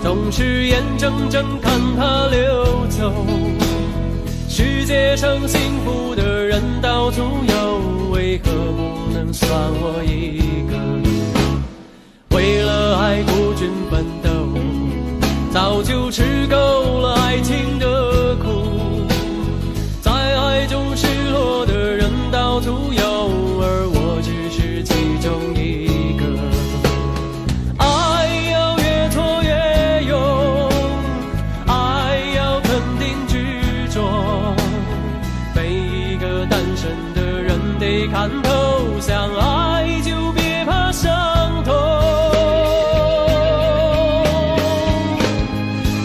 总是眼睁睁看它流走，世界上幸福的人到处有，为何不能算我一个？为了爱孤军奋斗，早就吃够了爱情的苦，在爱中失落的人到处有，而我只是其中一个。看透，相爱就别怕伤痛。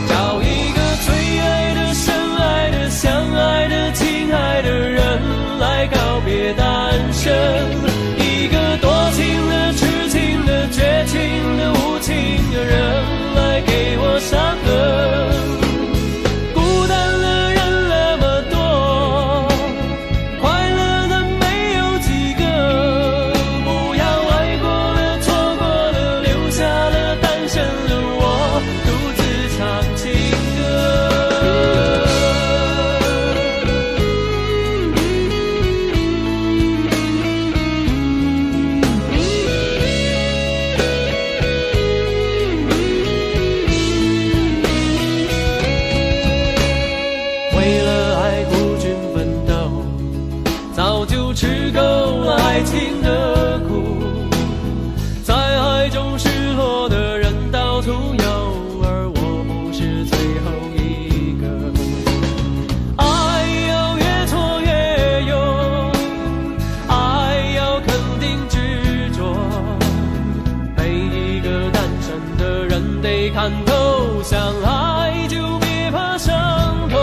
找一个最爱的、深爱的、相爱的、亲爱的人来告别单身。一个多情的、痴情的、绝情的、无情的人来给我伤痕。吃够了爱情的苦，在爱中失落的人到处有，而我不是最后一个。爱要越挫越勇，爱要肯定执着，每一个单身的人得看透，相爱就别怕伤痛。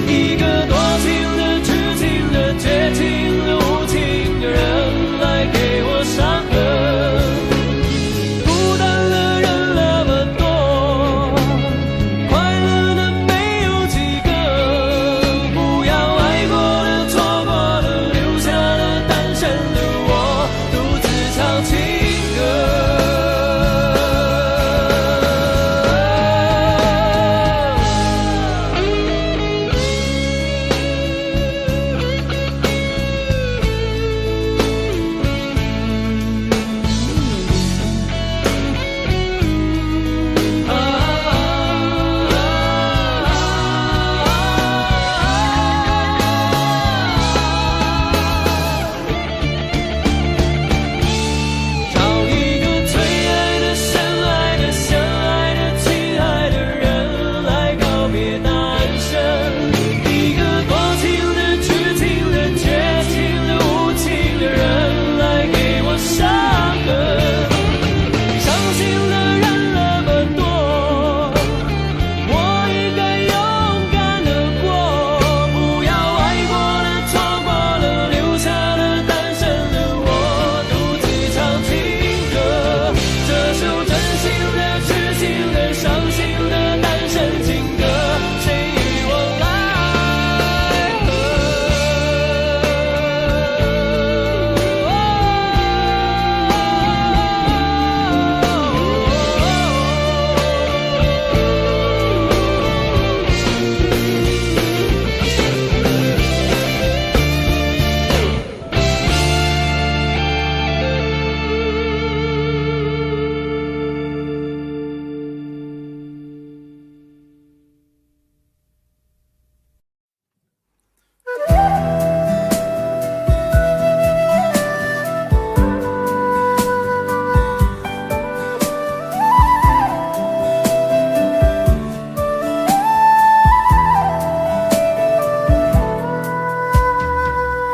一个多情的、痴情的、绝情的、无情的人来给我伤痕。孤单的人那么多，快乐的没有几个。不要爱过的、错过的、留下了单身的我，独自唱情歌。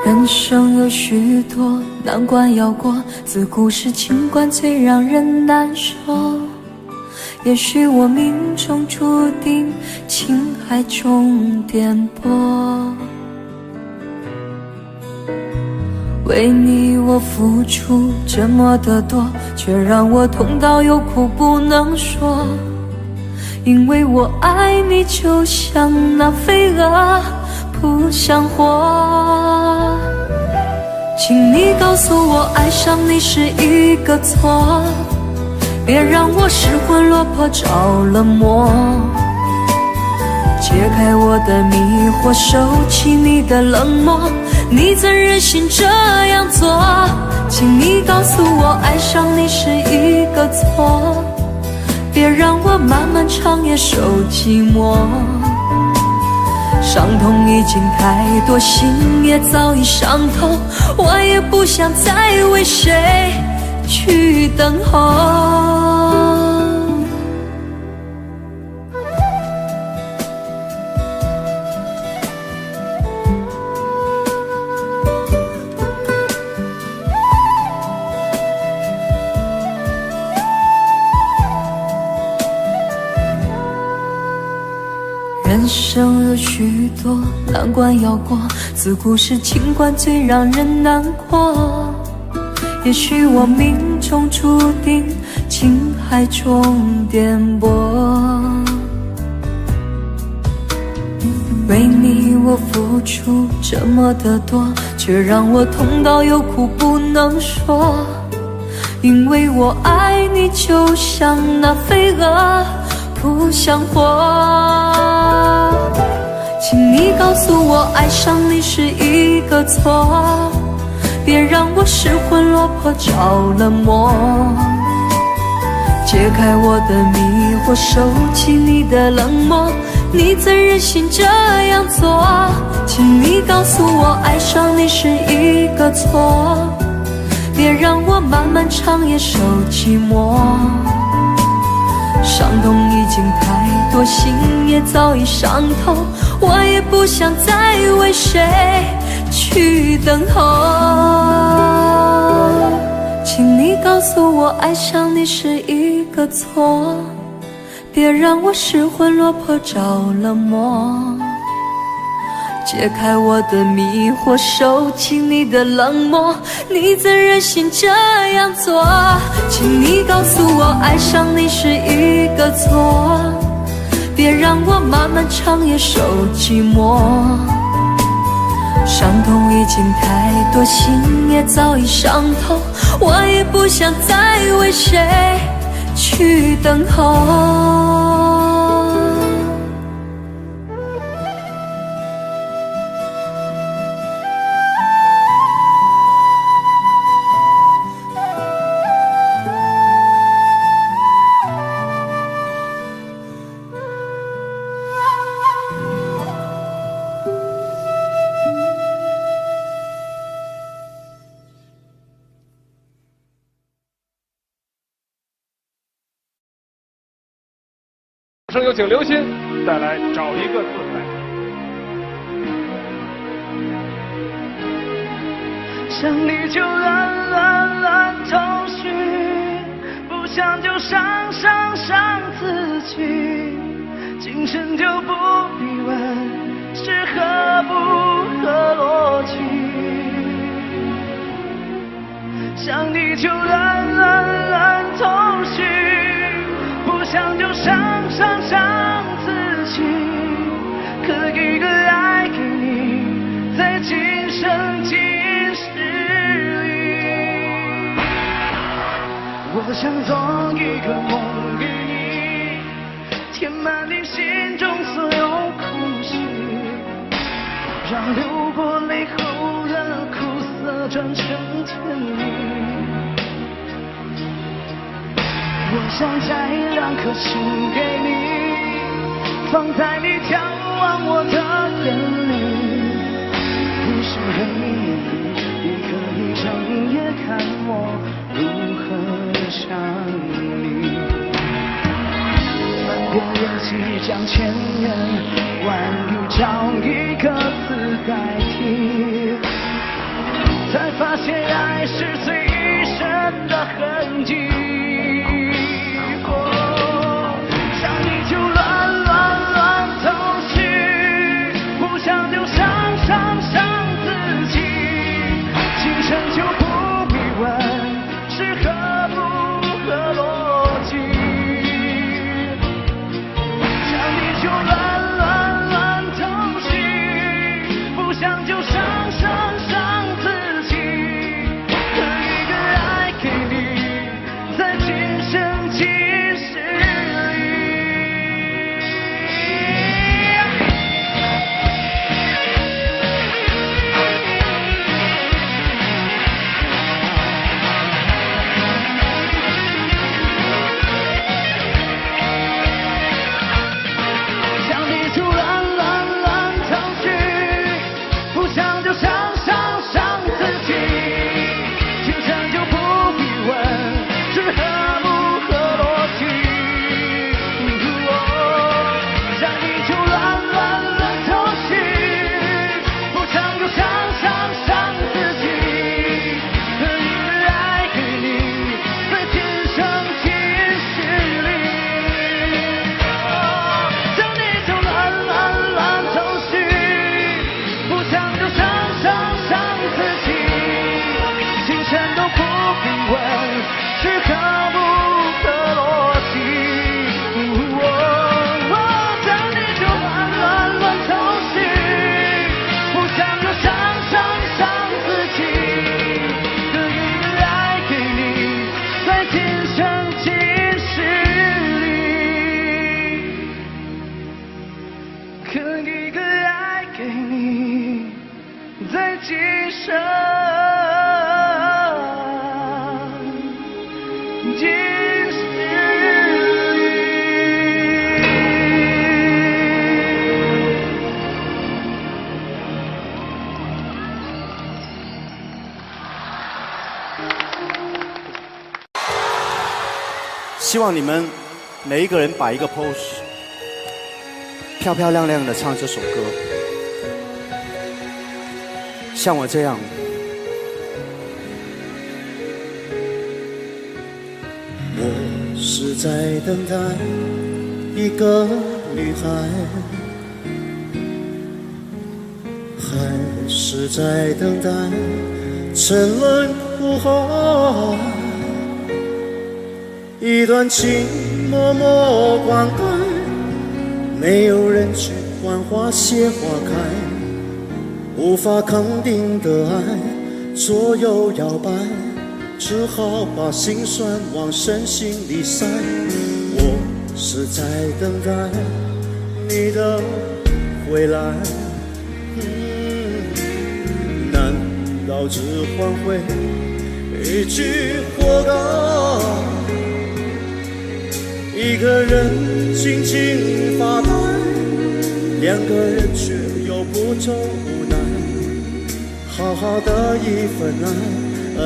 人生有许多难关要过，自古是情关最让人难受。也许我命中注定情海中颠簸，为你我付出这么的多，却让我痛到有苦不能说。因为我爱你就像那飞蛾扑向火，请你告诉我爱上你是一个错，别让我失魂落魄着了魔。解开我的迷惑，收起你的冷漠，你怎忍心这样做？请你告诉我爱上你是一个错，别让我漫漫长夜受寂寞。伤痛已经太多，心也早已伤透，我也不想再为谁去等候。人生有许多难关要过，自古是情关最让人难过。也许我命中注定情海中颠簸，为你我付出这么的多，却让我痛到有苦不能说。因为我爱你就像那飞蛾扑向火，请你告诉我爱上你是一个错，别让我失魂落魄着了魔。解开我的迷惑，收起你的冷漠，你怎忍心这样做？请你告诉我爱上你是一个错，别让我漫漫长夜受寂寞。伤痛已经太多，心也早已伤透，我也不想再为谁去等候。请你告诉我爱上你是一个错，别让我失魂落魄着了魔。解开我的迷惑，收起你的冷漠，你怎忍心这样做？请你告诉我爱上你是一个错，别让我漫漫长夜受寂寞。伤痛已经太多，心也早已伤透，我也不想再为谁去等候。声有请刘鑫带来《找一个自在》。想你就乱头绪，不想就伤自己，今生就不必问是合不合逻辑。想你就乱头绪，不想就伤自己，可一个爱给你，在今生今世里。我想做一个梦给你，填满你心中所有空隙，让流过泪后的苦涩转成甜蜜。我想摘2颗心给你，放在你眺望我的眼里，不是黑夜，也可以整夜看我如何想你。翻过日记将千言万语找一个字代替，才发现爱是最深的痕迹。天上前世里，刻一个爱给你，在今生今世里。希望你们每一个人摆一个 pose， 漂漂亮亮的唱这首歌，像我这样。我是在等待一个女孩，还是在等待沉沦苦海？一段情默默灌溉，没有人去管花谢花开，无法肯定的爱左右摇摆，只好把心酸往深心里塞。我是在等待你的回来，难道只换回一句活该？一个人静静发呆，两个人却又不同无奈。好好的一份爱，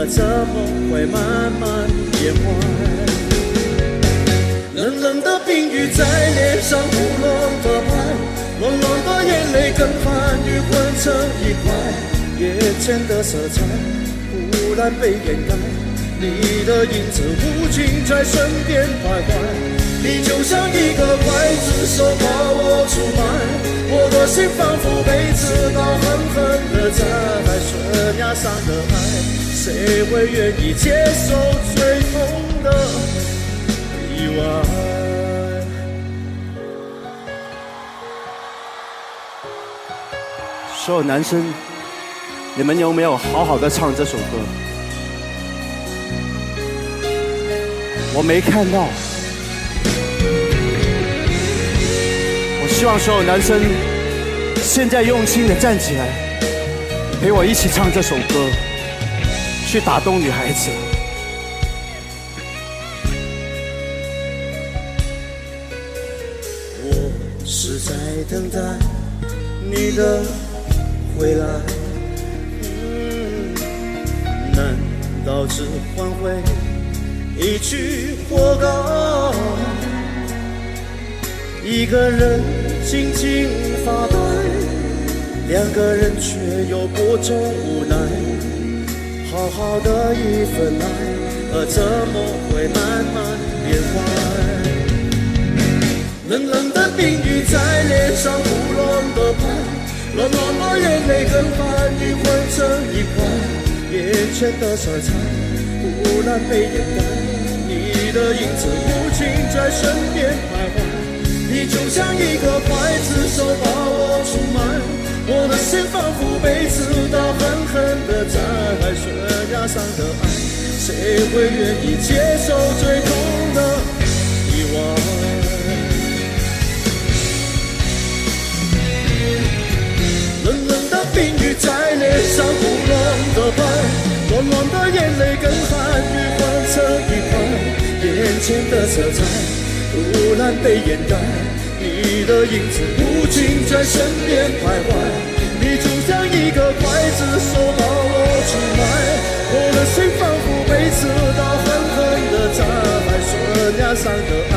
怎么会慢慢变坏？冷冷的冰雨在脸上胡乱的拍，暖暖的眼泪跟寒雨混成一块。眼前的色彩忽然被掩盖，你的影子无尽在身边徘徊。你就像一个刽子手把我出卖，我的心仿佛被刺刀狠狠地在悬崖上的爱，谁会愿意接受最痛的意外？所有男生，你们有没有好好的唱这首歌？我没看到。我希望所有男生现在用心的站起来，陪我一起唱这首歌，去打动女孩子。我是在等待你的回来，难道只换回一句活该？一个人静静发呆，两个人却又不同无奈。好好的一份爱，怎么会慢慢变坏？冷冷的冰雨在脸上胡乱的拍，暖暖的眼泪跟寒雨混成一块。眼前的色彩忽然被掩盖，你的影子无尽在身边徘徊。你就像一个刽子手把我出卖，我的心仿佛被刺刀狠狠地在悬崖上的爱，谁会愿意接受最痛的意外？冷冷的冰雨在脸上胡乱的拍，暖暖的眼泪跟寒雨混成一块。眼前的色彩忽然被掩盖，你的影子无尽在身边徘徊。你就像一个刽子手把我出卖，我的心仿佛被刺刀狠狠地扎在悬崖上的爱，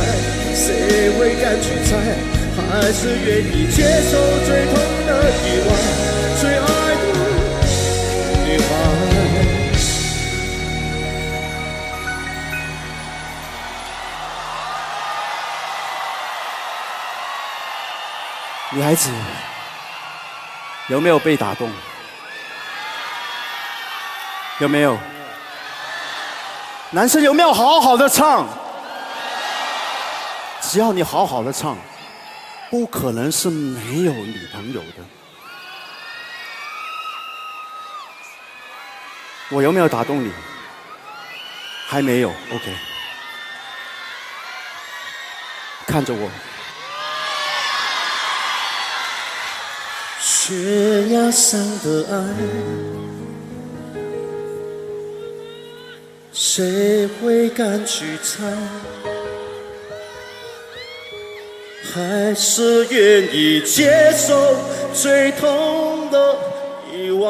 谁会敢去猜？还是愿意接受最痛的意外？最爱的女孩。女孩子有没有被打动？有没有？男生有没有好好的唱？只要你好好的唱，不可能是没有女朋友的。我有没有打动你？还没有 ，OK。看着我。悬崖上的爱，谁会敢去猜？还是愿意接受最痛的意外？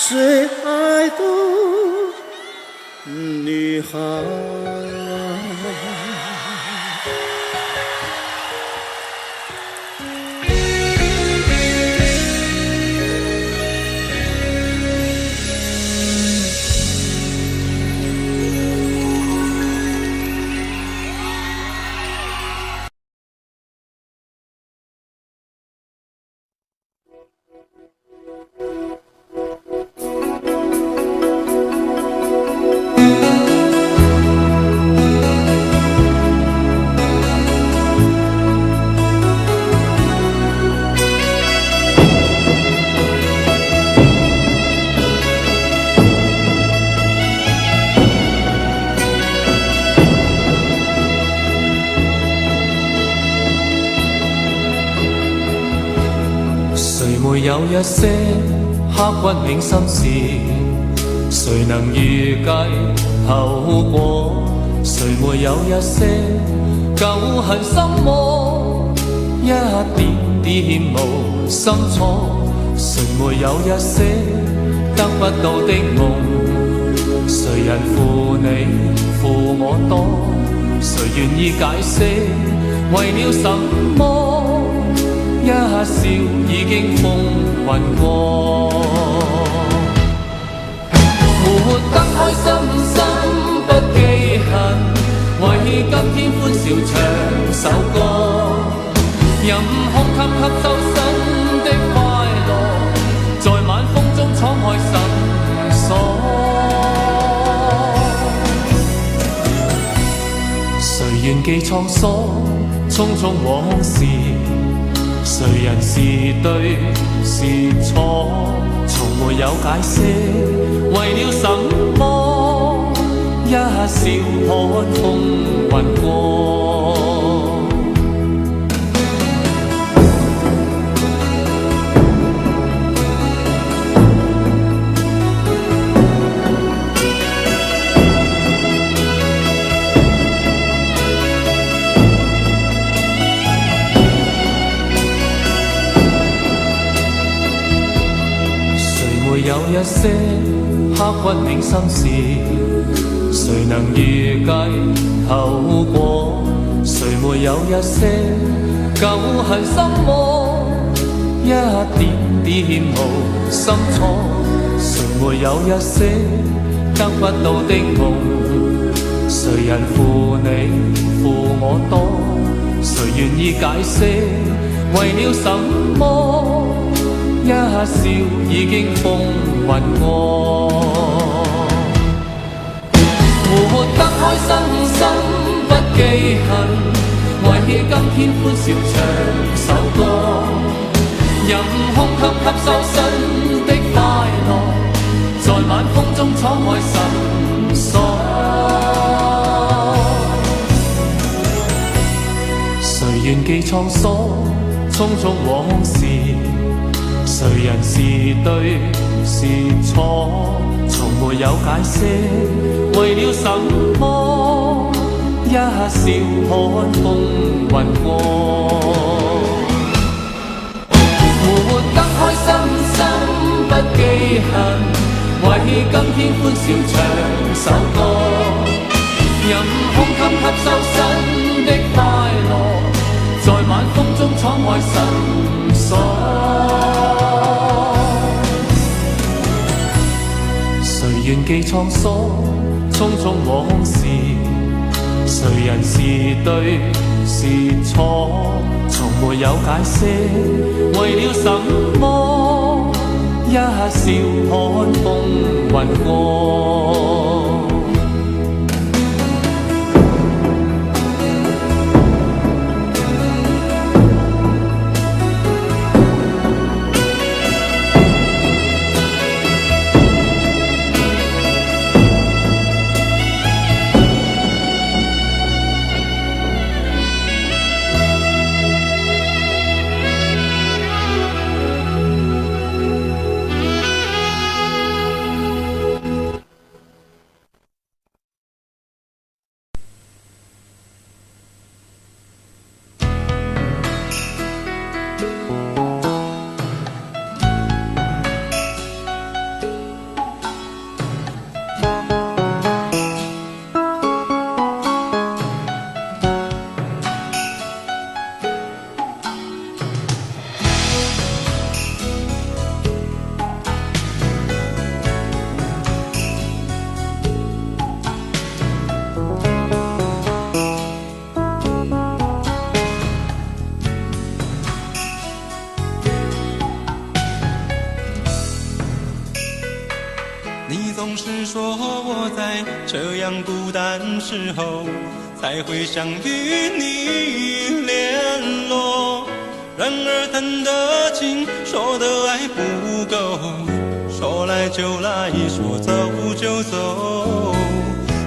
最爱的女孩。有一些刻骨銘心事，誰能預計後果？誰沒有一些舊恨心魔，一點點無心錯？誰沒有一些得不到的夢？誰人負你負我多？誰願意解釋為了什麼？一笑已經風雲過，活得開心心不記恨，為今天歡笑唱首歌，任空吸吸收新的快樂，在晚風中敞開心鎖。誰願記滄桑，匆匆往事？誰人是對是錯，從沒有解釋，為了什麼？一笑看風雲過。有一些刻骨銘心事，誰能預計後果？誰沒有一些舊恨心魔，一點點無心錯？誰沒有一些得不到的夢？誰人負你負我多？誰願意解釋為了什麼？一笑已經風雲過，活得開心心不記恨，為今天歡笑唱首歌，任空吸收新的快樂，在晚風中敞開心鎖。誰願記滄桑，匆匆往事？誰人是對是錯，從沒有解釋，為了什麼？一笑看風雲過，活得開心心不記恨，為今天歡笑唱首歌，任空吸收新的快樂，在晚風中敞開心鎖。誰願記滄桑，匆匆往事？誰人是對是錯？從沒有解釋，為了什麼？一笑看風雲過。你总是说我在这样孤单时候才会想与你联络，然而谈的情，说的爱不够，说来就来，说走就走，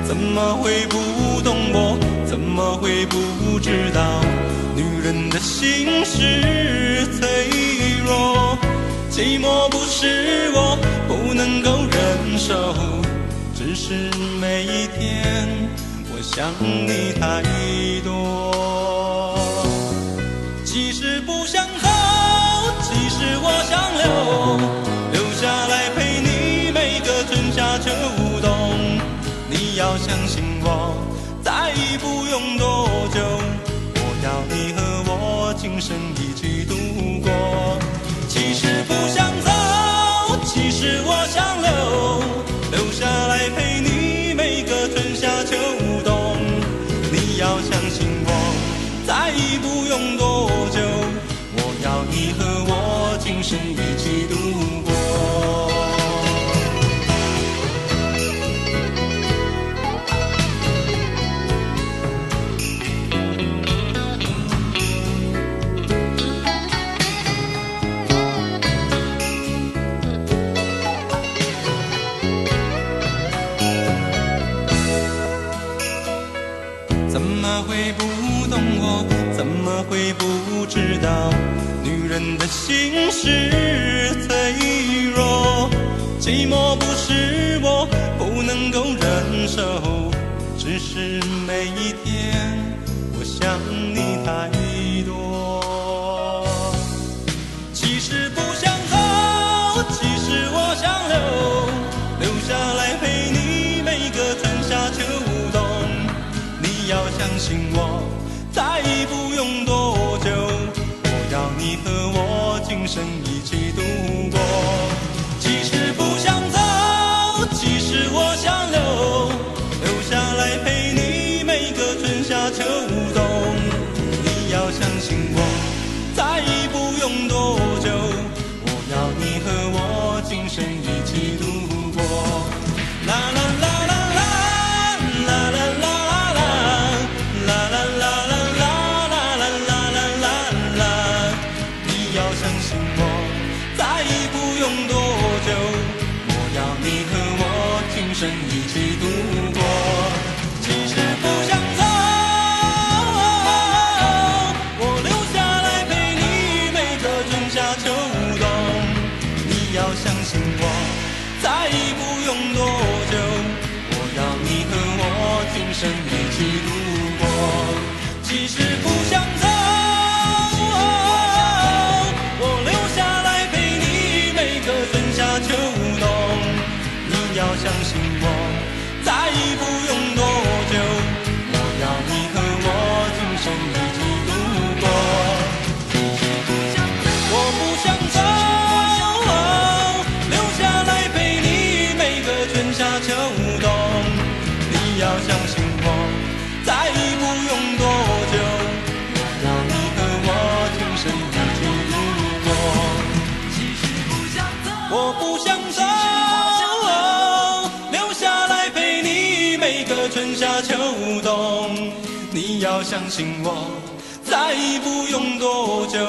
怎么会不懂我？怎么会不知道？女人的心是脆弱，寂寞不是我不能够忍受，只是每一天我想你太多。其实不想走，其实我想留下来陪你每个春夏秋冬。你要相信我，再不用多久，我要你和我今生一起度过。其实不想走，其实我想留下来陪你每个春夏秋冬。你要相信我，再不用多久，我要你和我今生一起度过。怎么会不懂我？怎么会不知道？女人的心是脆弱，寂寞不是我不能够忍受，只是每一天我想你太多。其实不想走，其实我想留下来陪你每个春夏秋冬。你要相信我，再不用多久，我要你和我今生一起度过。其实不想走，其实我想留下来陪你每个春夏秋冬。你要相信我，再不用多久，我要你和我今生一起度过。啦啦啦啦啦啦啦啦。今生一起度过，其实不想走，我留下来陪你每个春夏秋冬。你要相信我，再不用多久，我要你和我今生一起度过。其实不想走，我留下来陪你每个春夏秋冬。你要相信我，再不用多久，我要你和我今生一起度过。我不想走，留下来陪你每个春夏秋冬。你要相信我，再不用多久，我要你和我今生一起度过。我不想走，春夏秋冬，你要相信我，再不用多久，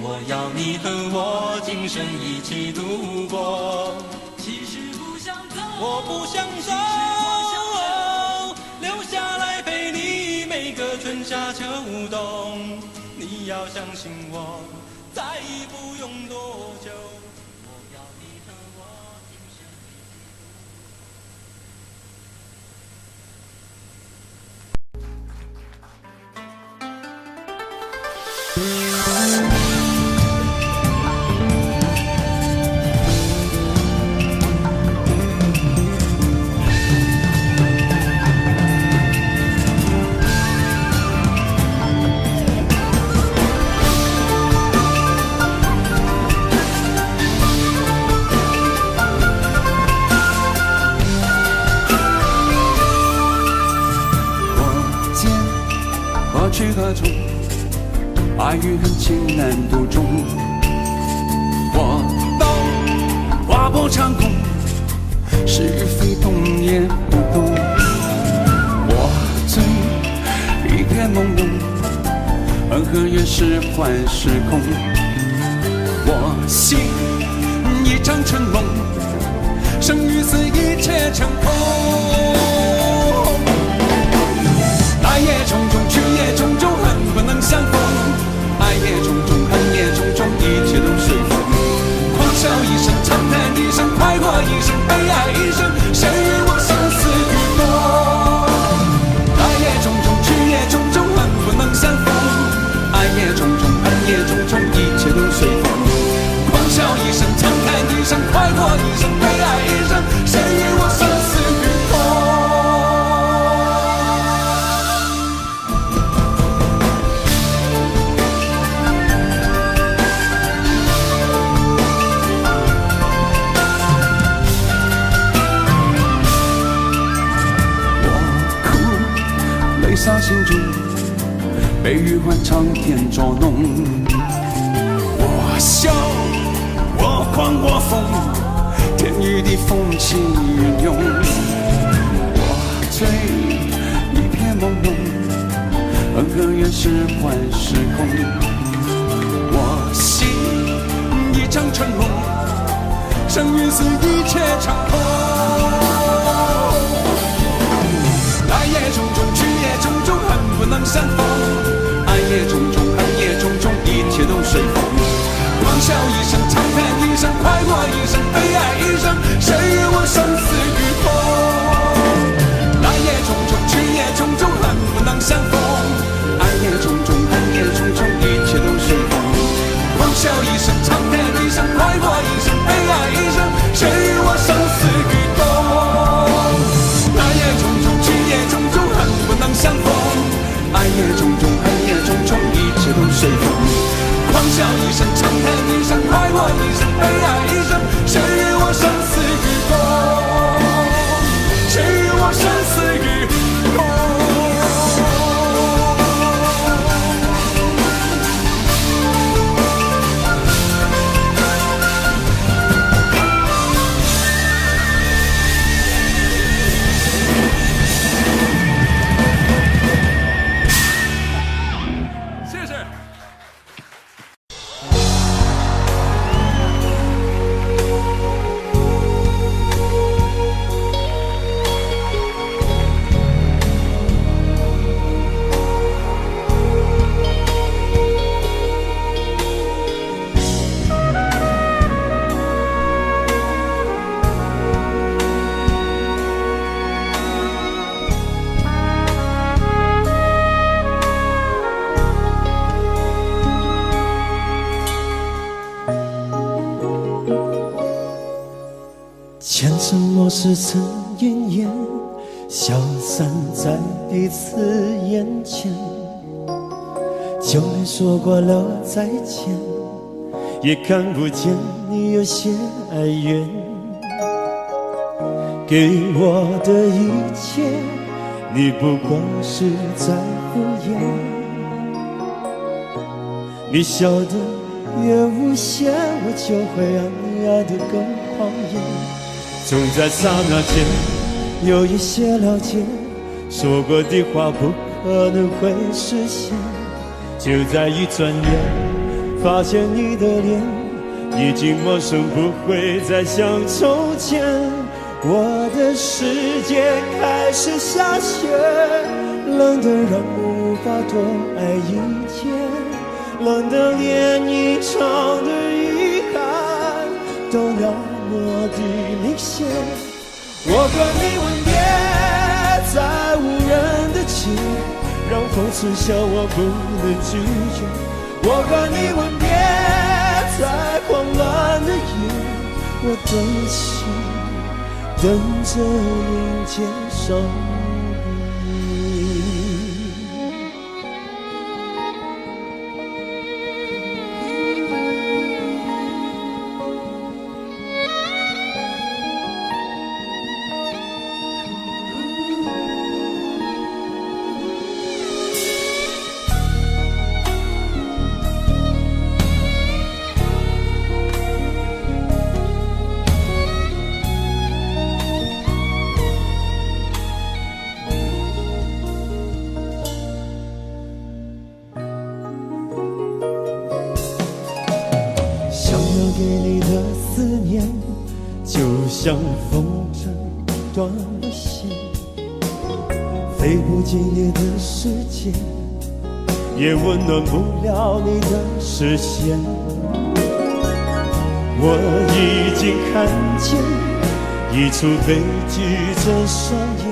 我要你和我今生一起度过。其实不想走，我不想走，留下来陪你每个春夏秋冬。你要相信我，再不用多久，我要你和我今生一起去何处？爱与恨情难独钟。我懂，划破长空，是与非动也不动。我醉一片朦胧，恩和怨是幻是空。我心一场春梦，生与死一切成空。爱也重重，去也重重，恨不能相逢。爱也重重，恨也重重，一切都随风。狂笑一声，长叹一声，快活一生，悲哀一生，谁与我生死与共？爱也重重，去也重重，恨不能相逢。爱也重重，恨也重重，一切都随风。狂笑一声，长叹一声，快活一生，悲哀一生，谁与我生死与共？洒心中，被余欢长天捉弄。我笑，我狂我疯，天与地风起云涌。我醉，一片朦胧，恩和怨是幻是空。我心一场春梦，生与死一切成空。爱也重重，去也重重，恨不能相逢。爱也重重，恨也重重，一切都随风。狂笑一声，长叹一声，快活一生，悲哀一生，谁与我生死与共？爱也重重，去也重重，恨不能相逢。爱也重重，恨也重重，一切都随风。狂笑一声，长叹一声，快活一生，悲哀一生，谁与我生死与共？爱也重重，去也重重，恨不能相逢。爱也重重，恨也重重，一切都随风。狂笑一声，长叹一声，快活一生，悲哀一生，谁与我生死与共？谁与我生死与共？沉默是曾云烟，消散在彼此眼前。就连说过了再见，也看不见你有些哀怨。给我的一切，你不过是在敷衍。你笑得越无邪，我就会让你爱得更狂野。总在刹那间有一些了解，说过的话不可能会实现。就在一转眼，发现你的脸已经陌生，不会再像从前。我的世界开始下雪，冷得让我无法多爱一天，冷得连一场的遗憾都了我的明显。我和你吻别在无人的街，让风痴笑我不能拒绝。我和你吻别在慌乱的夜，我的心等着迎接伤就像风筝断了线，飞不进你的世界，也温暖不了你的视线。我已经看见一出悲剧正上演，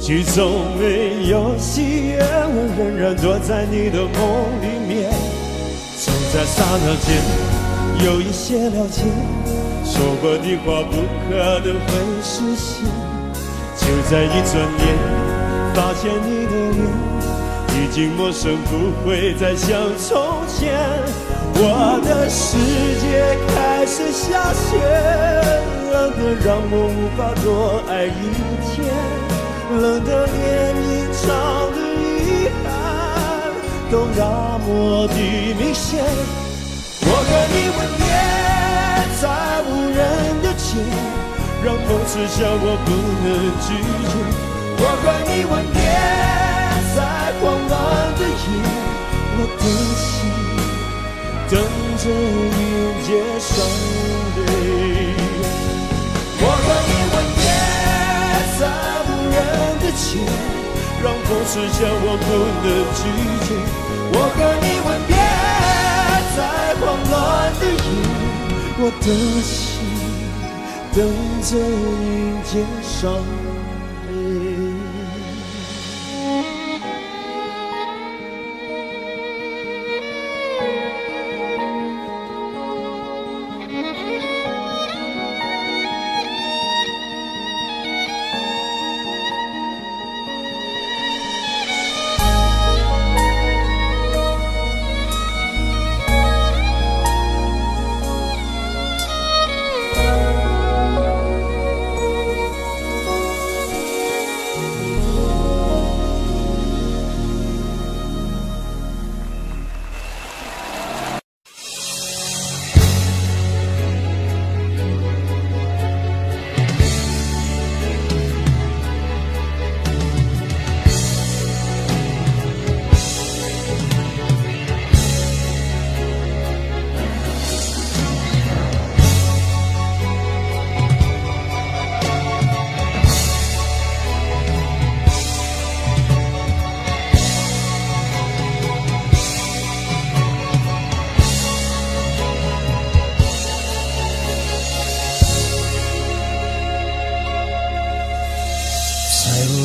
剧中没有喜悦，我仍然躲在你的梦里面。总在刹那间有一些了解，说过的话不可能会实现。就在一转眼，发现你的脸已经陌生，不会再像从前。我的世界开始下雪，冷得让我无法多爱一天，冷得连隐藏的遗憾都那么的明显。我和你吻别在无人的街，让风痴笑我不能拒绝。我和你吻别在慌乱的夜，我的心等着迎接伤悲。我和你吻别在无人的街，让风痴笑我不能拒绝。我和你吻别在慌乱的夜，我的心等着迎接伤悲。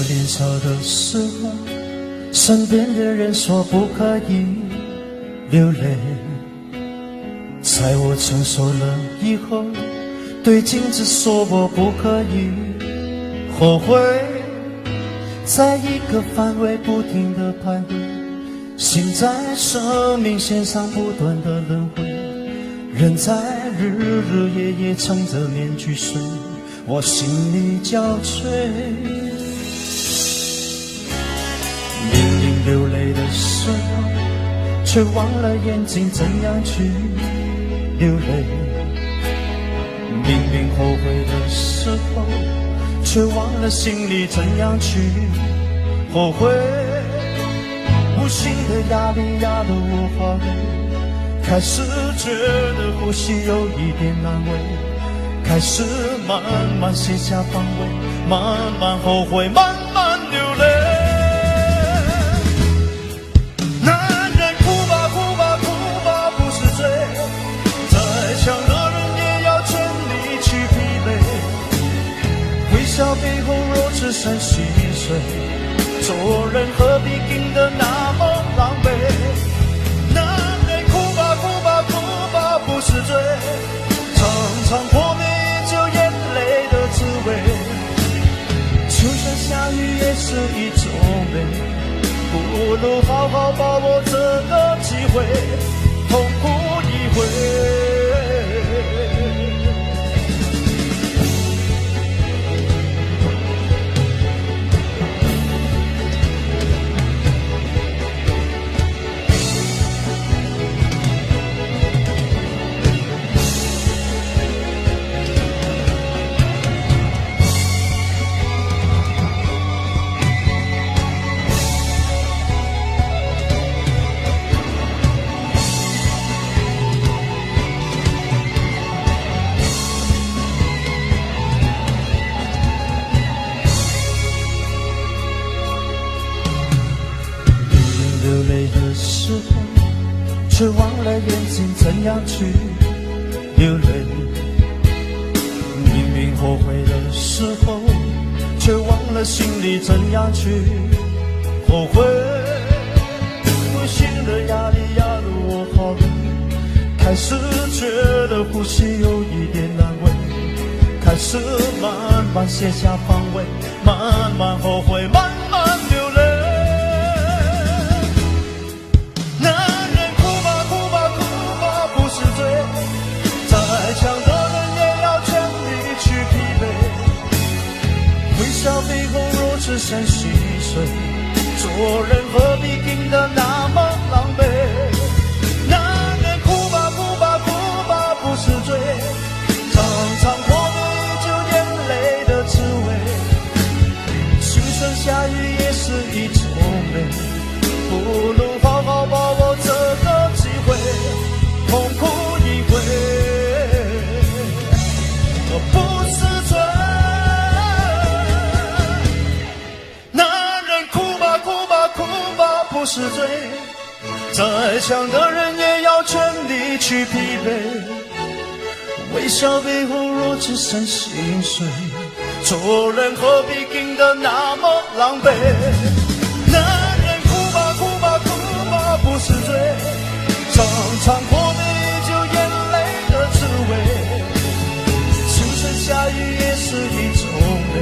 年少的时候，身边的人说不可以流泪，在我成熟了以后，对镜子说我不可以后悔，在一个范围不停地徘徊，心在生命线上不断地轮回，人在日日夜夜撑着面具睡，我心里交瘁。明明流泪的时候，却忘了眼睛怎样去流泪，明明后悔的时候，却忘了心里怎样去后悔。无形的压力压得我发累，开始觉得呼吸有一点难为，开始慢慢卸下防卫，慢慢后悔，慢慢流泪。男人哭吧哭吧哭吧不是罪，再强的人也要全力去疲惫，微笑背后若只剩心碎，做人何必硬得那么狼狈。男人哭吧哭吧哭吧不是罪，常常破灭也就眼泪的滋味，就算下雨也是一种美，不如好好把握这个机会，痛哭一回。眼睛怎样去流泪？明明后悔的时候，却忘了心里怎样去后悔。无形的压力压得我好累，开始觉得呼吸有一点难为，开始慢慢卸下防卫，慢慢后悔，慢慢流泪。男人哭吧哭吧哭吧不是罪，再强的人也要全力去疲惫。微笑背后若只剩细碎，做人何必硬得那么狼狈？男人哭吧哭吧哭吧不是罪，常常活得依旧眼泪的滋味。倾盆下雨也是一种美，不如好好把握这个机会，痛哭一回。我不是罪，男人哭吧哭吧哭吧不是罪，再强的人也要全力去疲惫。微笑背后若只剩心碎，做人何必硬得那么狼狈？男人哭吧哭吧哭吧不是罪，常常活得依旧眼泪的滋味。倾盆下雨也是一种美，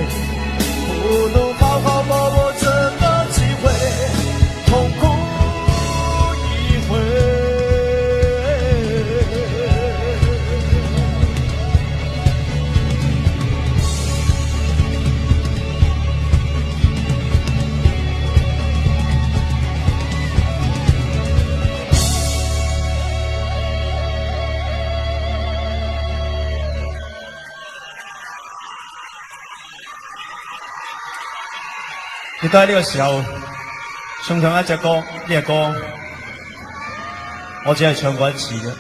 不如好好把握这个机会，痛哭一回。亦都喺呢個時候送上一隻歌，呢隻歌我只係唱過一次啫，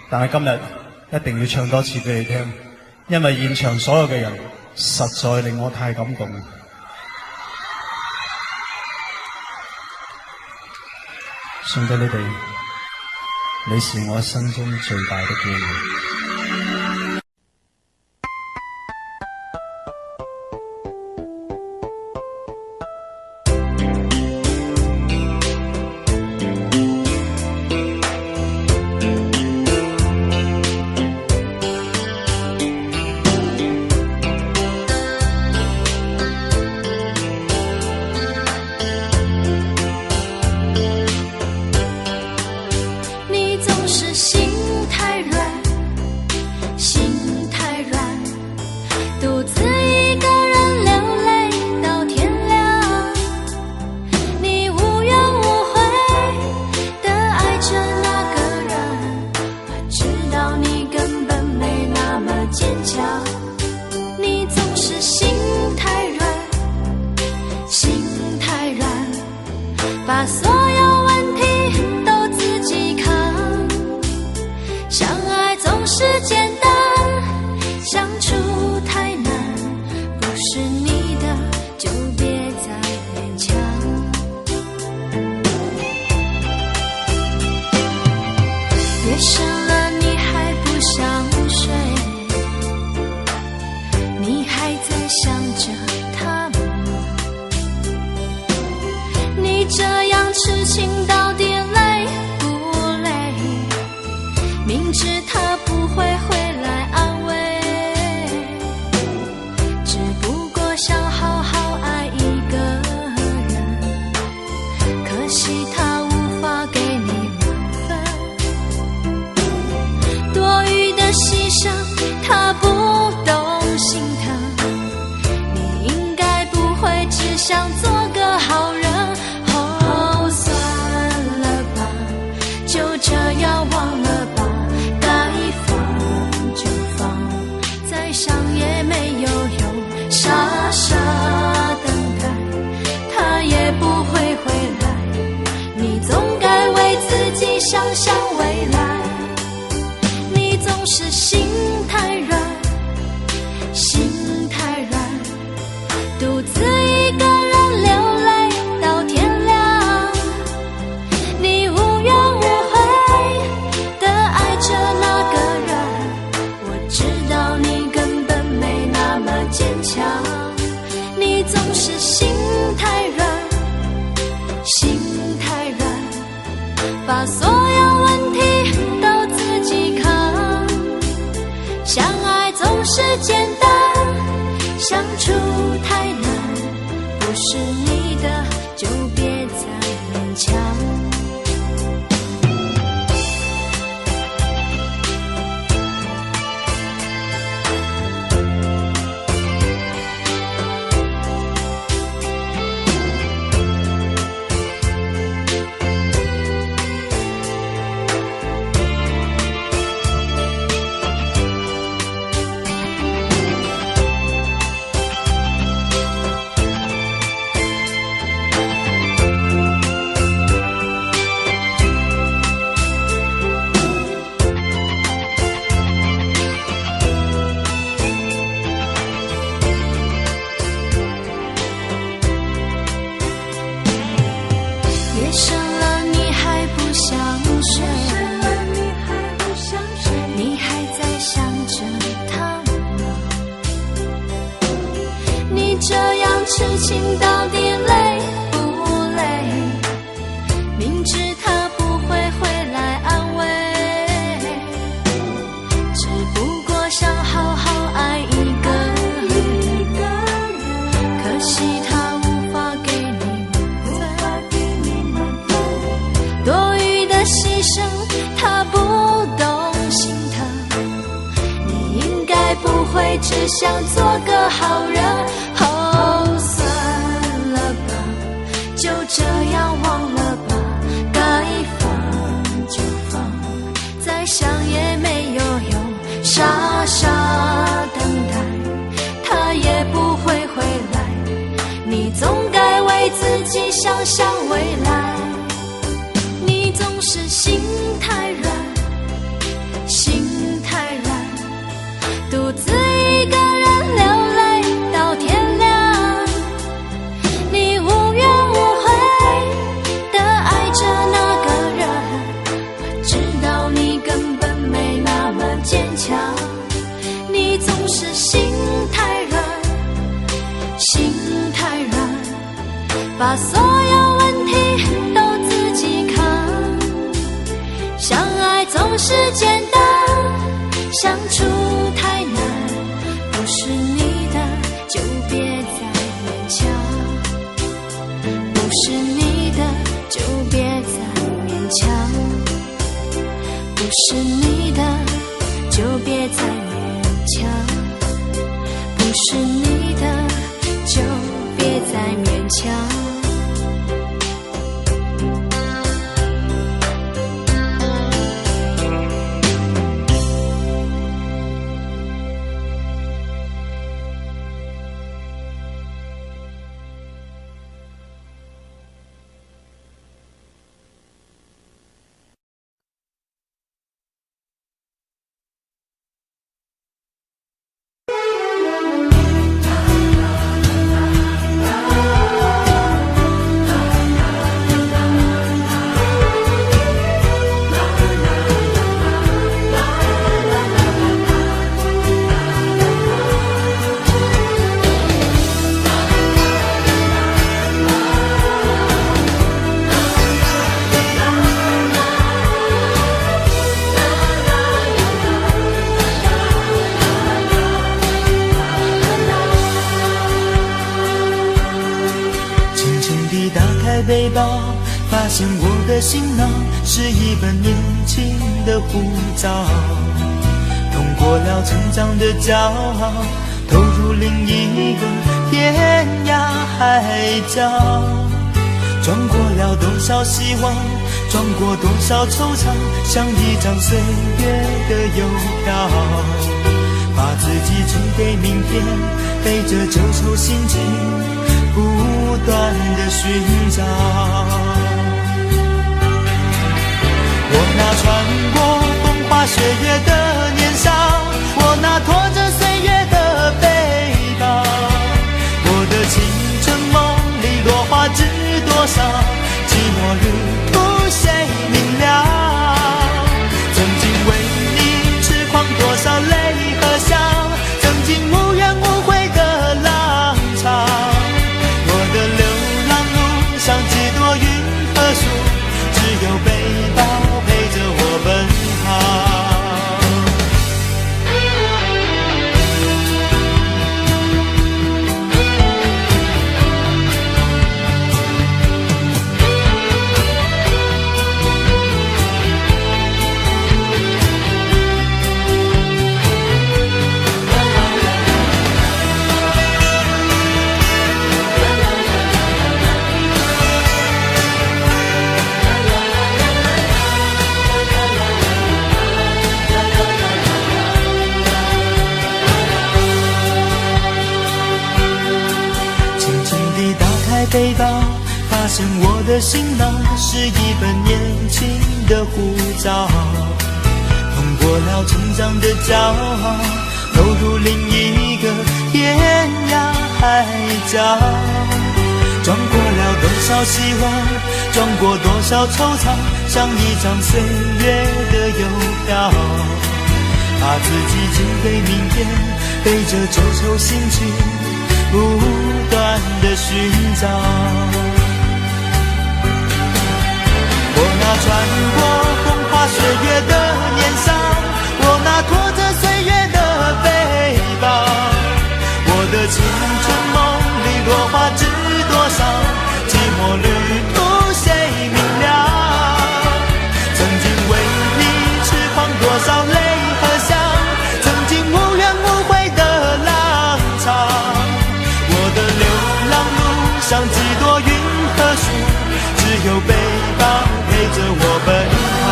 但係今日一定要唱多次俾你聽，因為現場所有嘅人實在令我太感動。送俾你哋，你是我一生中最大的機會。把所有问题都自己扛，相爱总是简单。相爱总是简单，相处太难，不是你的就别再勉强。夜深了你还不想睡，你还在想着他吗？你这样痴情到底累不累？明知他不会回来安慰，只不过想好好爱一个人，可惜他无法给你多余的牺牲，他不懂心疼。你应该不会只想做个好人。哦，算了吧，就这样忘了吧，该放就放，再想也没有用，傻傻等待，他也不会回来。你总该为自己想想未来。总是心太软，心太软，独自一个人流泪到天亮。你无怨无悔地爱着那个人，我知道你根本没那么坚强。你总是心太软，心太软，把所有问题都自己扛。相爱总是简单，相处太难，不是你的就别再勉强，不是你的就别再勉强，不是你的就别再勉强，不是你的就别再勉强。背包，发现我的行囊是一本年轻的护照，通过了成长的骄傲，投入另一个天涯海角，装过了多少希望，装过多少惆怅，像一张岁月的邮票，把自己寄给明天，背着旧愁心情不断的寻找。我那穿过风花雪月的年少，我那拖着岁月的背包，我的青春梦里落花知多少，寂寞日不谁明了。曾经为你痴狂多少泪和笑，曾经无怨无悔的浪潮，我的流浪路上几多云和树，只有背包陪着我奔跑。背包，发现我的行囊是一本年轻的护照。通过了成长的骄傲，投入另一个天涯海角。撞过了多少希望，撞过多少惆怅，像一张岁月的邮票，把自己寄给明天，背着皱皱心情，不断的寻找。我那穿过风花雪月的年少，我那拖着岁月的背包，我的青春梦里落花知多少，寂寞旅途谁明了？曾经为你痴狂多少泪和笑，曾经无怨无悔的浪潮。我的流浪路上几多云和树，只有背包陪着我奔跑。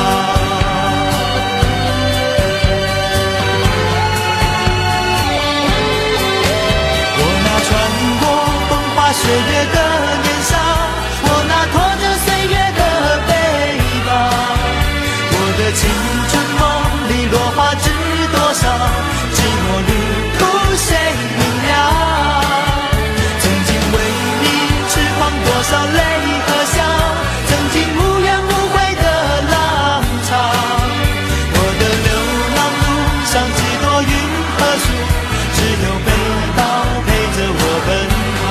我那穿过风花雪月的年少，我那拖着岁月的背包，我的青春梦里落花知多少，寂寞旅途谁明了？曾经为你痴狂多少泪和笑，曾经无怨无悔的浪潮。我的流浪路上几多云和树，只有背包陪着我奔跑。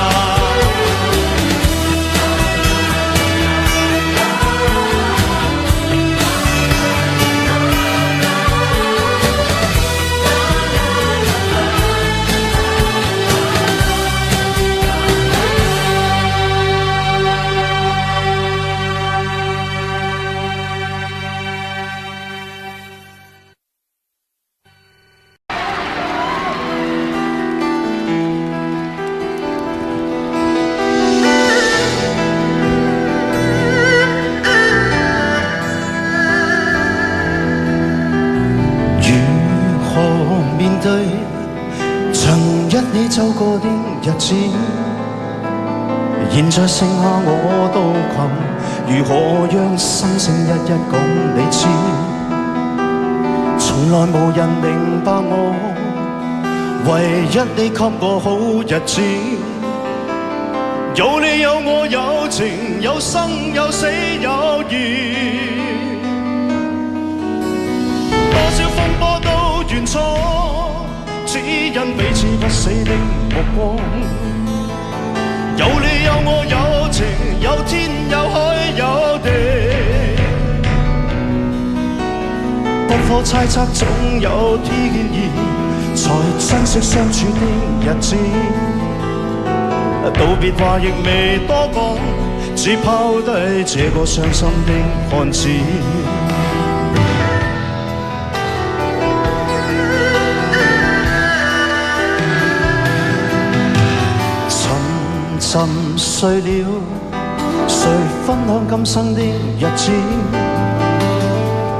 走過的日子，現在剩下我獨行，如何讓心聲一一講你知？從來無人明白我，唯一你給我好日子。有你有我有情，有生有死有義，多少風波都願闖，只因彼此不死的目光。有你有我有情，有天有海有地，不可猜測總有天意，才珍惜相處的日子。道別話亦未多講，只拋低這個傷心的漢子。沉睡了，誰分享今生的日子？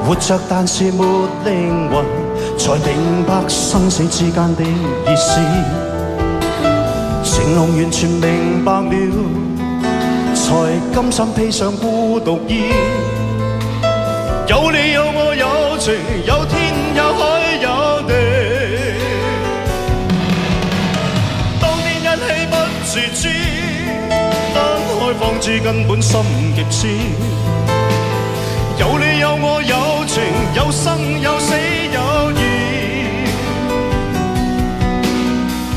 活着但是沒靈魂，才明白生死之間的意思。情濃完全明白了，才甘心披上孤獨衣。有你有我有情，有天有海有地，當年一起不自知，方知根本心極痴。有你有我有情，有生有死有義。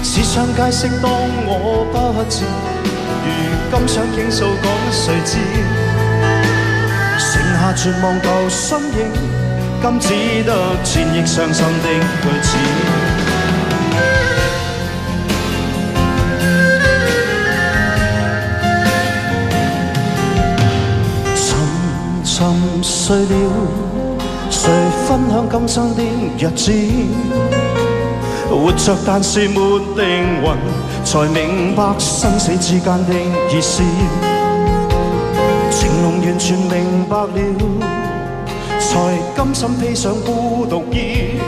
只想解釋當我不知，如今想傾訴講誰知？剩下絕望舊身影，今只得千億傷心的句子。沉睡了，誰分享今生的日子？活着但是沒靈魂，才明白生死之間的意思。情濃完全明白了，才甘心披上孤獨衣。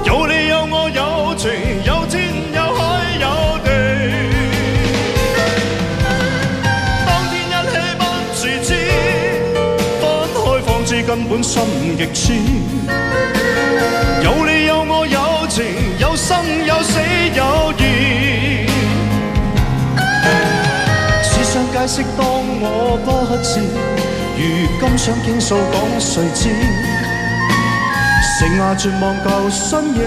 有你有我有情，有天有海有地。根本心極痴。有你有我有情，有生有死有義。只想解釋當我不智，如今想傾訴講誰知？剩下絕望舊身影，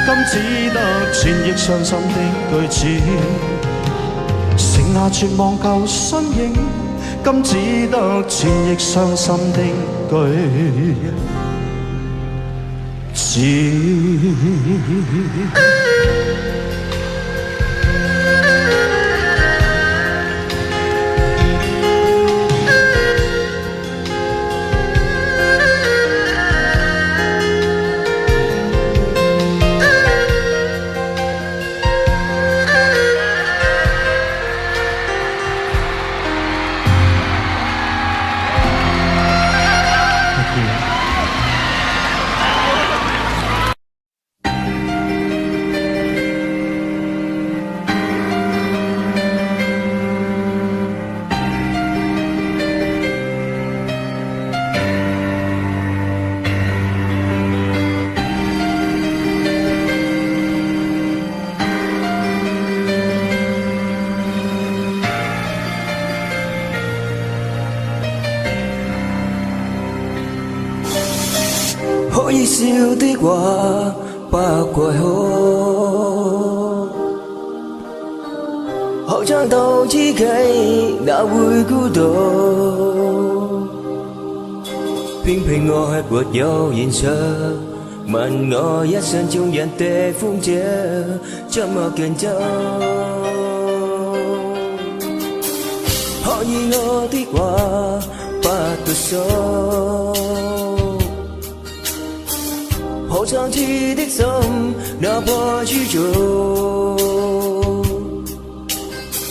今只得纏翼傷心的句子。剩下絕望舊身影，今只得纏翼傷心的句子。可以笑的話不怪可，學唱到知己哪會孤獨？偏偏我係沒有現實，問我一生中人的風景怎麼競爭？可以我的話不讀數。好相似的心，哪怕去做，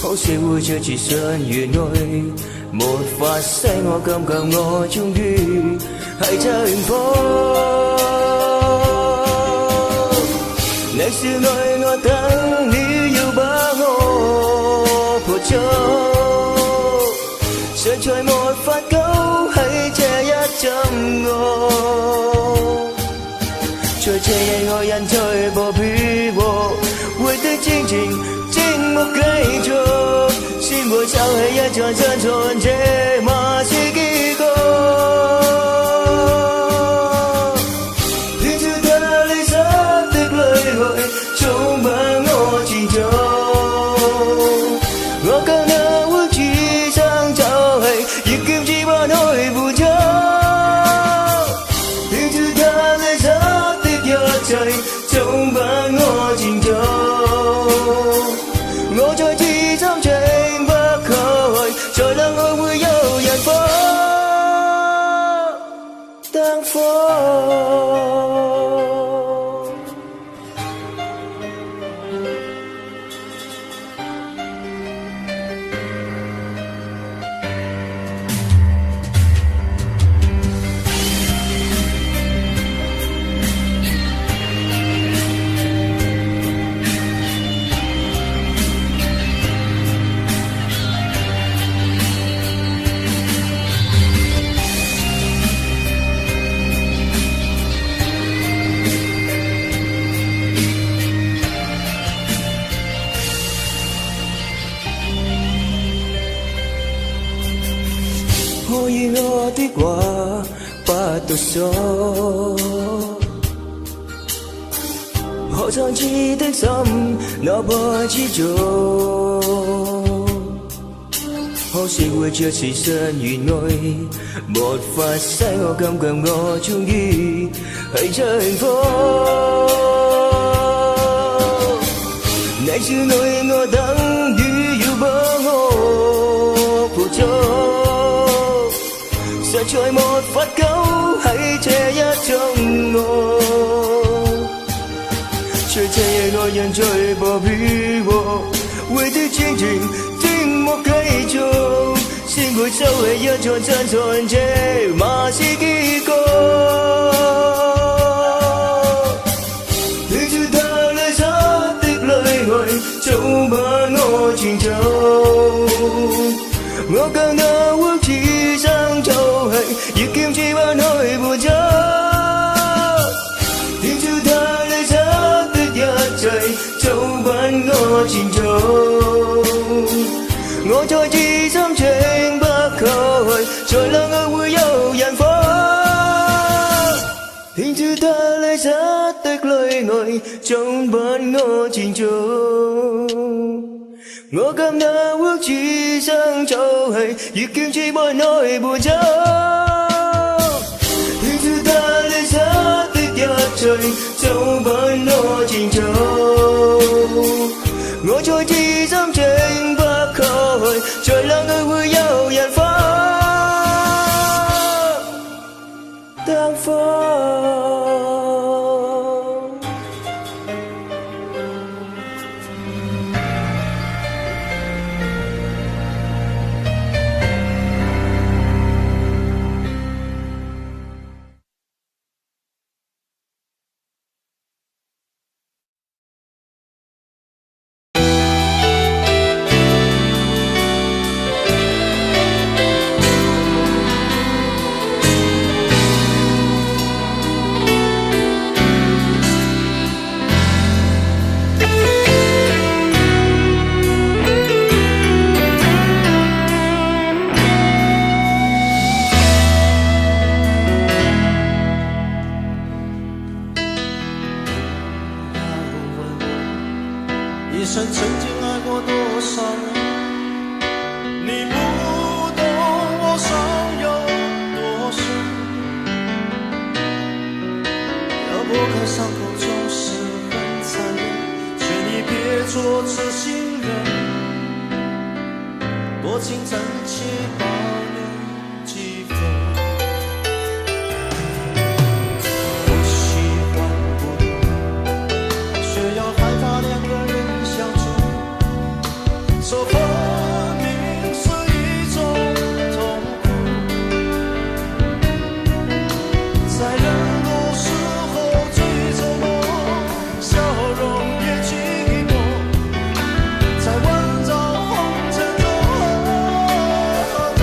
好社會這自信原來沒法使我感覺我終於係幸福。你說愛我等你要把我抱走，實在沒法救喺這一陣愛。在這夜我人在播飄和回的戰情靜默繼續，先會走起一場真傳這馬是結局。偏照他離失的淚來充滿我前途，我更能會只想走起亦kiếm chỉ bao nỗi buồn chớ。充滿我前途，我在此心情不開，才能愛會有人放燈火。可以我的話不讀數，可相似的心，哪怕知足，可惜會這時信原愛，沒法使我感覺我終於係幸福。你說愛我等於要把我抱走，實在沒法救喺這一種愛。在這夜愛人在播飄和回的戰情靜默繼續，先會收起一場真傳這馬是結局。聽住他離失的淚來充滿我前途，我更能會只想走起亦kiếm chỉ bao nỗi 我前做，我再至心情不改，在兩個會有人火，偏照得你失的淚愛，總不我前做。我今那屋只想做係，越叫自愛內伴走。偏照得你失的一切，總不我前做。我再至心情不改，在兩個會有人火，燈火。一生曾经爱过多少人，你不懂我伤有多深。要拨开伤口总是很残忍，劝你别做痴心人，多情暂且保留几分。我喜欢孤独，却要害怕两个人说分明是一种痛苦，在人多时候最折磨，笑容也寂寞，在万丈红尘中走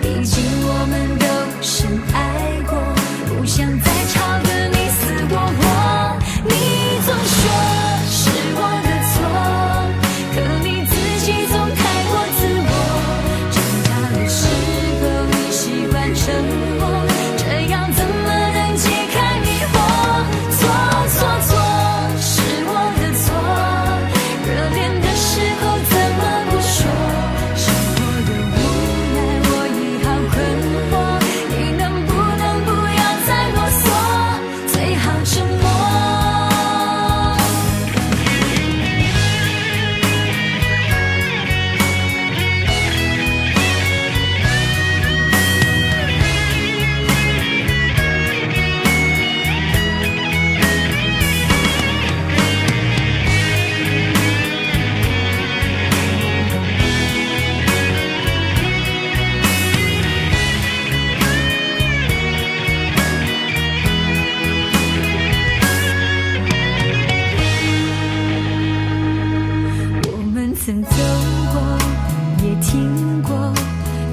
毕竟我们都深爱过，不想再吵得你死我活。你总说是我的错，可你自己总太过自我。挣扎的时候你习惯沉默，这样怎么能解开迷惑？错错错，是我的错，热恋的时候怎么不说？生活的无奈我已好困惑，你能不能不要再啰嗦，最好沉默。我们曾走过，也听过，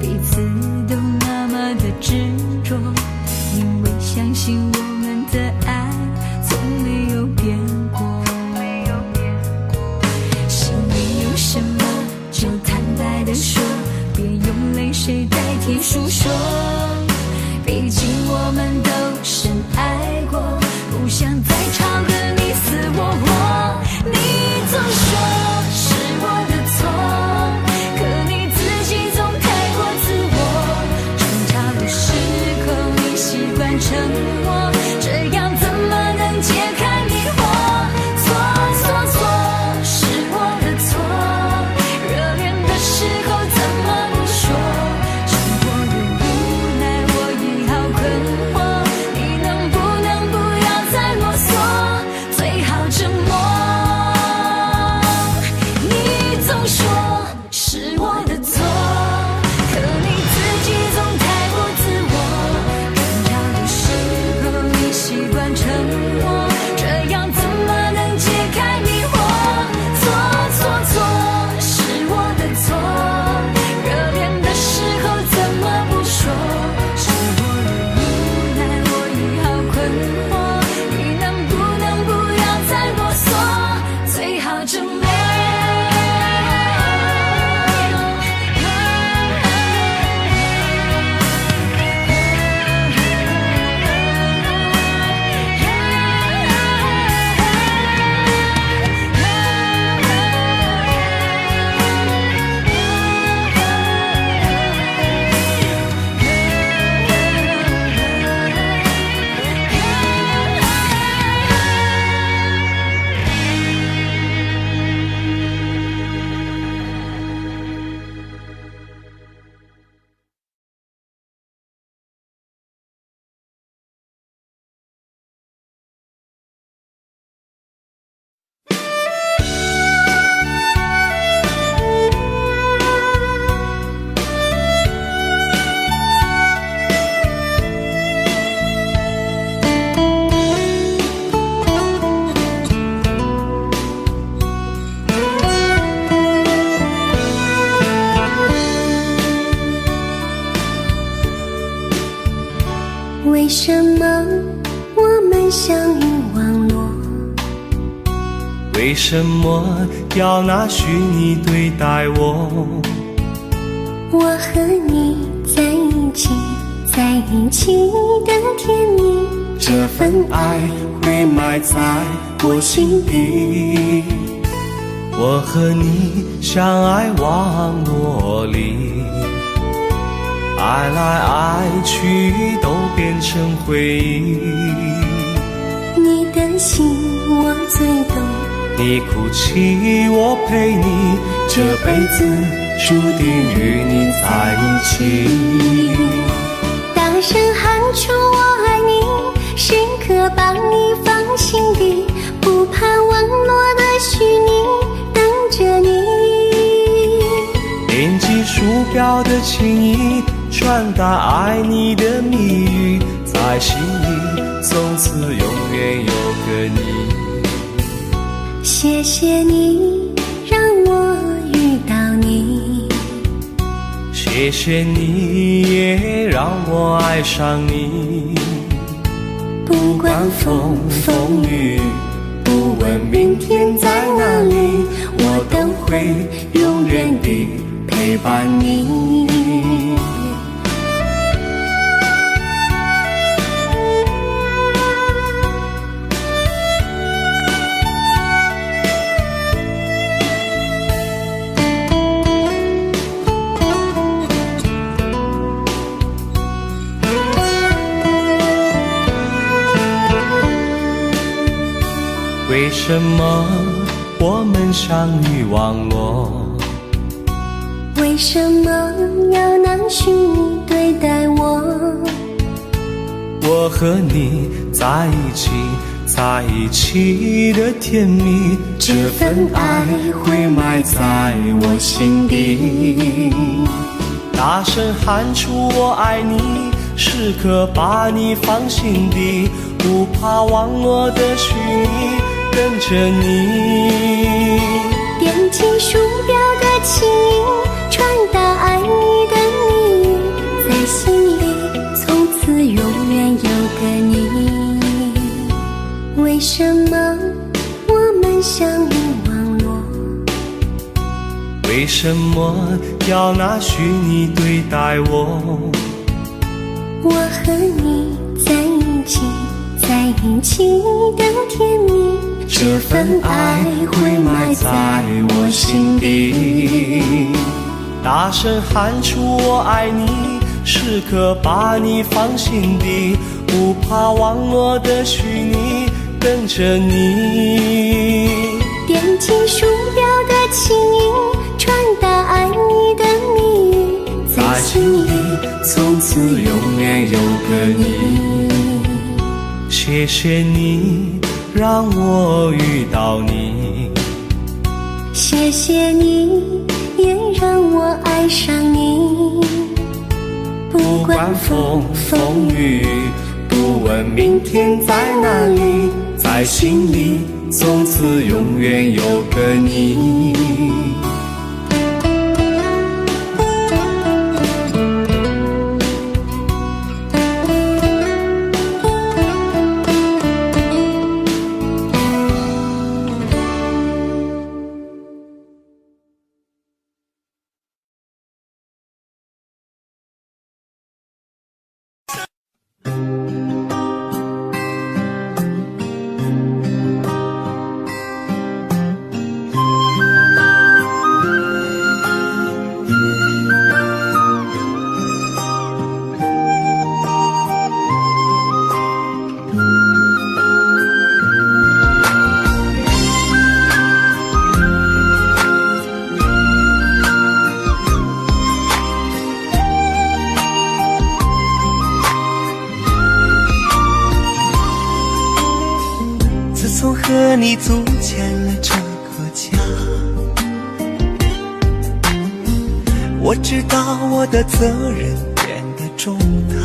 彼此都那么的执着，因为相信我们的爱从没有变过。心里有什么就坦白地说，别用泪水代替诉说。毕竟我们都深爱过，不想再吵得你死我活。你总说是我的错，可你自己总太过自我。争吵的时候你习惯沉默，这样怎么能解开迷惑？错错错，是我的错，热恋的时候怎么不说？生活的无奈我已好困惑，你能不能不要再啰嗦，最好沉默。你总说是我的错，可你自己总太过自我。争吵的时候你习惯沉默，这样怎么能解开迷惑？错错错，是我的错，热恋的时候怎么不说？生活的无奈我已好困惑，你能不能不要再啰嗦，最好沉默。为什么我们相遇网络？为什么要拿虚拟对待我？我和你在一起，在一起的甜蜜，这份爱会埋在我心底。我和你相爱网络里，爱来爱去都变成回忆。你的心我最懂，你哭泣我陪你，这辈子注定与你在一起。大声喊出我爱你，时刻把你放心底，不怕网络的虚拟，等着你。点击鼠标的情意，传达爱你的密语，在心里从此永远有个你。谢谢你让我遇到你，谢谢谢你也让我爱上你，不管风风雨，不问明天在哪里，我都会永远地陪伴你。为什么我们相遇网络？为什么要拿虚拟对待我？我和你在一起，在一起的甜蜜，这份爱会埋在我心底。大声喊出我爱你，时刻把你放心底，不怕网络的虚拟，跟着你。点击鼠标的起因，传达爱你的谜语，在心里从此永远有个你。为什么我们相遇网络？为什么要拿虚拟对待我？我和你在一起，在一起的甜蜜，这份爱会埋在我心底。大声喊出我爱你，时刻把你放心底，不怕网络的虚拟，跟着你。点击鼠标的起因，传达爱你的谜语，在心里从此永远有个你。谢谢你让我遇到你，谢谢你也让我爱上你。不管风风雨，不问明天在哪里，在心里从此永远有个你。和你组建了这个家，我知道我的责任变得重大，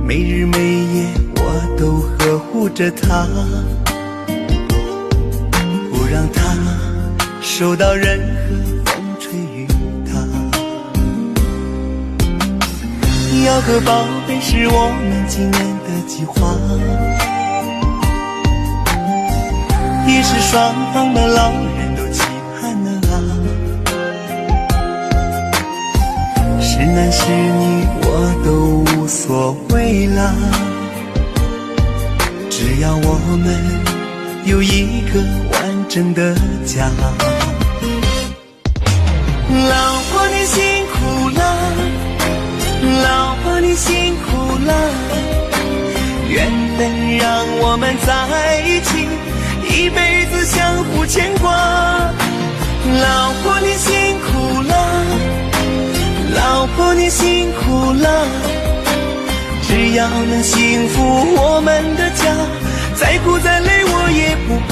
没日没夜我都呵护着她，不让她受到任何风吹雨打。要个宝贝是我们今年的计划，也是双方的老人都期盼的啊。是男是女我都无所谓啦，只要我们有一个完整的家。老婆你辛苦了，老婆你辛苦了，缘分让我们在一起，一辈子相互牵挂。老婆你辛苦了，老婆你辛苦了，只要能幸福我们的家，再苦再累我也不怕。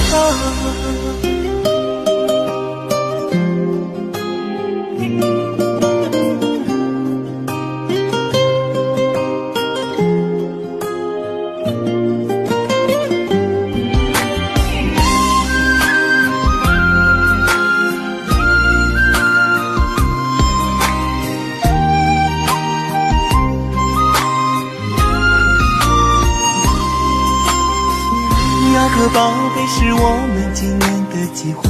宝贝是我们今年的计划，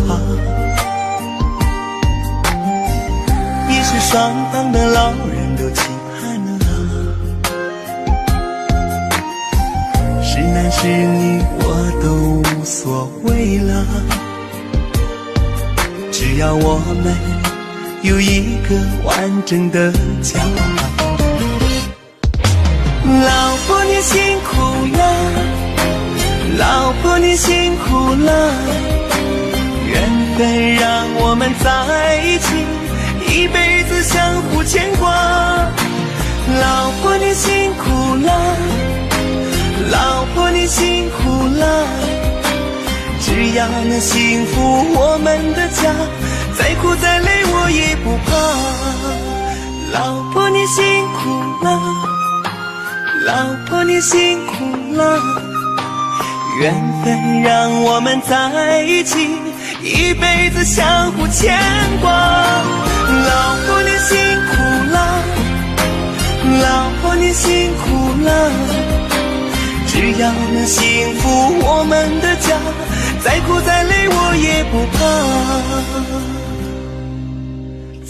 也是双方的老人都期盼了。是男是女我都无所谓了，只要我们有一个完整的家。老婆你辛苦了，老婆你辛苦了，缘分让我们在一起，一辈子相互牵挂。老婆你辛苦了，老婆你辛苦了，只要能幸福我们的家，再苦再累我也不怕。老婆你辛苦了，老婆你辛苦了，缘分让我们在一起，一辈子相互牵挂。老婆你辛苦了，老婆你辛苦了，只要能幸福我们的家，再苦再累我也不怕，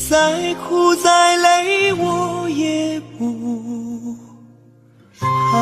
再苦再累我也不怕。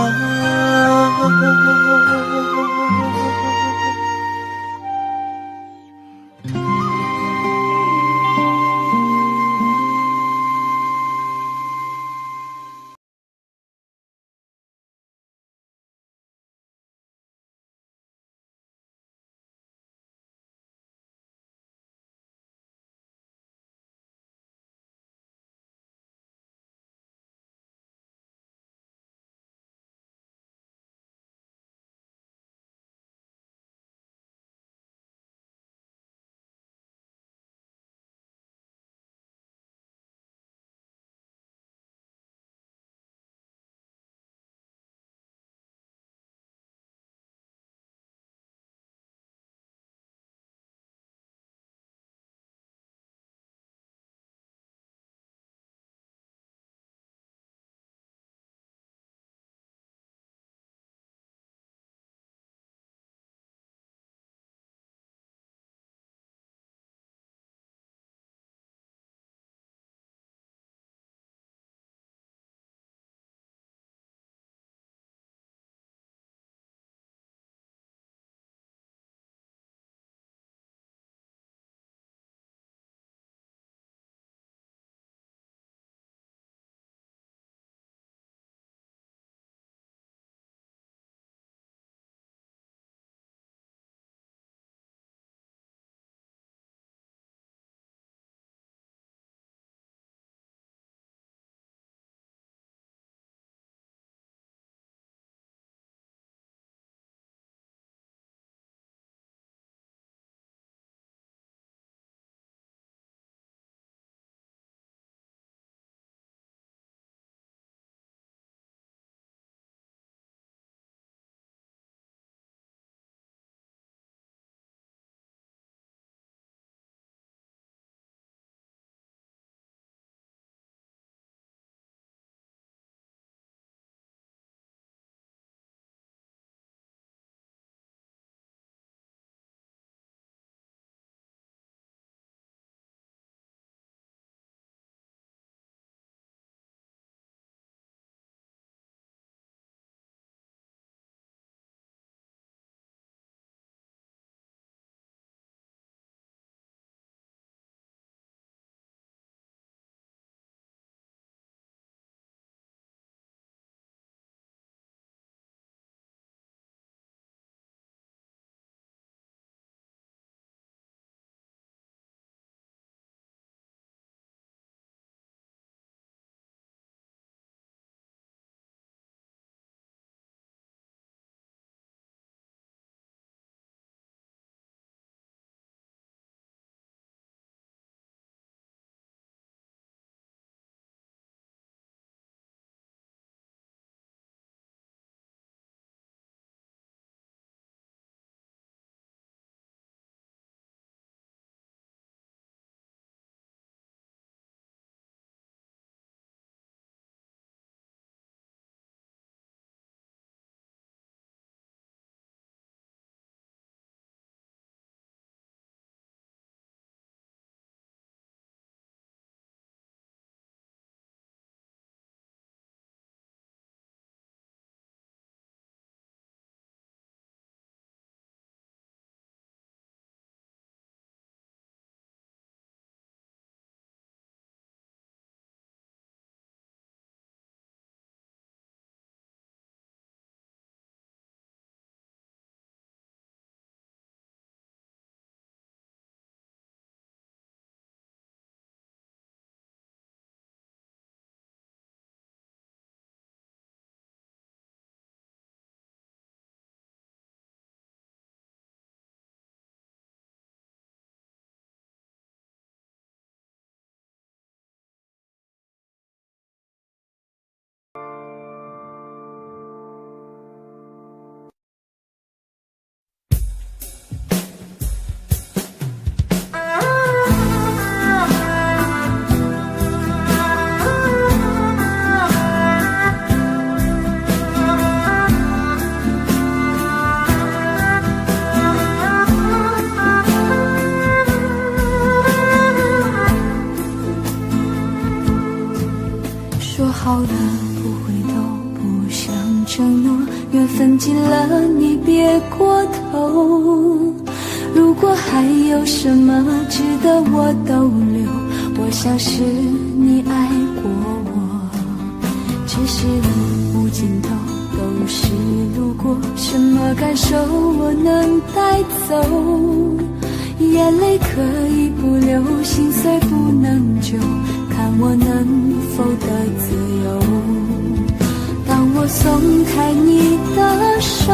说好的不回头，不想承诺，缘分尽了你别过头。如果还有什么值得我逗留，我想是你爱过我。只是路无尽头，都是路过，什么感受我能带走？眼泪可以不流，心碎不能救，看我能否得自由。当我松开你的手，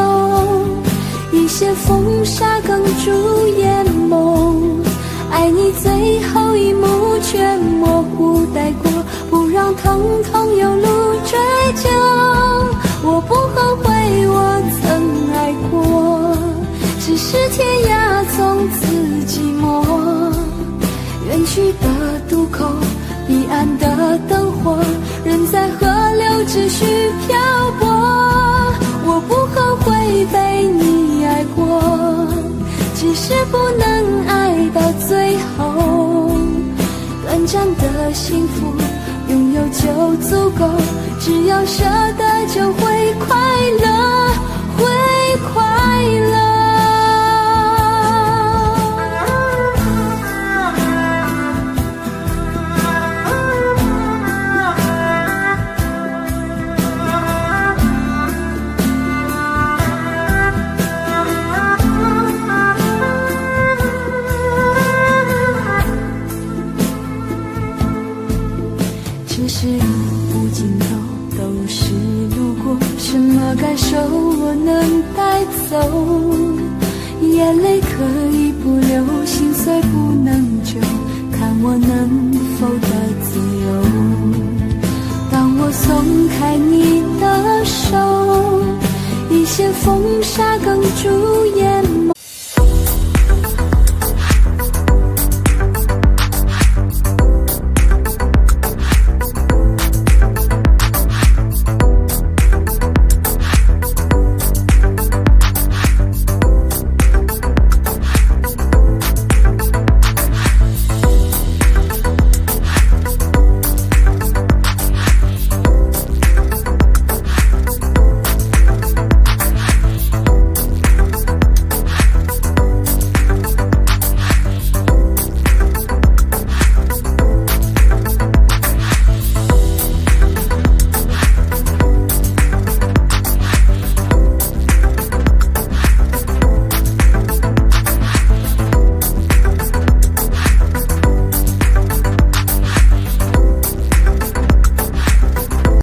一些风沙哽住眼眸，爱你最后一幕却模糊带过，不让疼痛有路追究。我不后悔我曾爱过，只是天涯从此寂寞。远去的渡口，彼岸的灯火，人在河流只需漂泊。我不后悔被你爱过，只是不能爱到最后。短暂的幸福拥有就足够，只要舍得就会快乐，会快乐。感受我能带走，眼泪可以不流，心碎不能救，看我能否得自由。当我松开你的手，一些风沙哽住